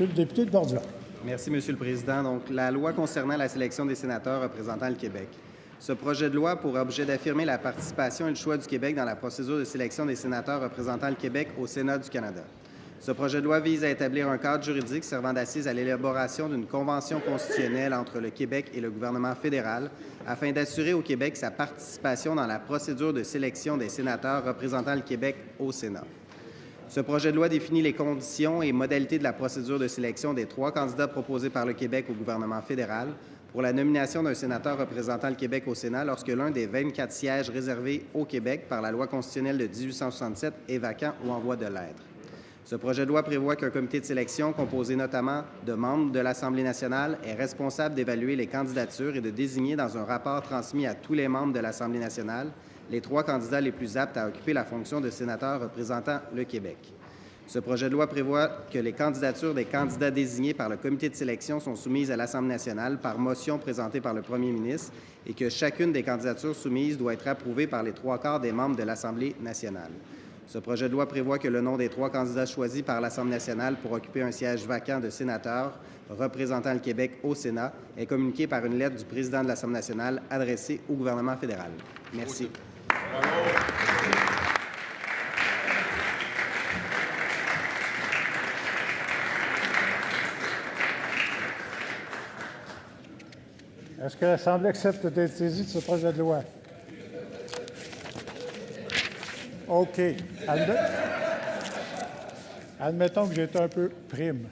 Monsieur le député de Borduas. Merci, Monsieur le Président. Donc, la loi concernant la sélection des sénateurs représentant le Québec. Ce projet de loi a pour objet d'affirmer la participation et le choix du Québec dans la procédure de sélection des sénateurs représentant le Québec au Sénat du Canada. Ce projet de loi vise à établir un cadre juridique servant d'assise à l'élaboration d'une convention constitutionnelle entre le Québec et le gouvernement fédéral afin d'assurer au Québec sa participation dans la procédure de sélection des sénateurs représentant le Québec au Sénat. Ce projet de loi définit les conditions et modalités de la procédure de sélection des 3 candidats proposés par le Québec au gouvernement fédéral pour la nomination d'un sénateur représentant le Québec au Sénat lorsque l'un des 24 sièges réservés au Québec par la loi constitutionnelle de 1867 est vacant ou en voie de l'être. Ce projet de loi prévoit qu'un comité de sélection, composé notamment de membres de l'Assemblée nationale, est responsable d'évaluer les candidatures et de désigner dans un rapport transmis à tous les membres de l'Assemblée nationale les 3 candidats les plus aptes à occuper la fonction de sénateur représentant le Québec. Ce projet de loi prévoit que les candidatures des candidats désignés par le comité de sélection sont soumises à l'Assemblée nationale par motion présentée par le premier ministre et que chacune des candidatures soumises doit être approuvée par les 3/4 des membres de l'Assemblée nationale. Ce projet de loi prévoit que le nom des 3 candidats choisis par l'Assemblée nationale pour occuper un siège vacant de sénateur représentant le Québec au Sénat est communiqué par une lettre du président de l'Assemblée nationale adressée au gouvernement fédéral. Merci. Est-ce que l'Assemblée accepte d'être saisie de ce projet de loi? OK. Admettons que j'ai été un peu prime.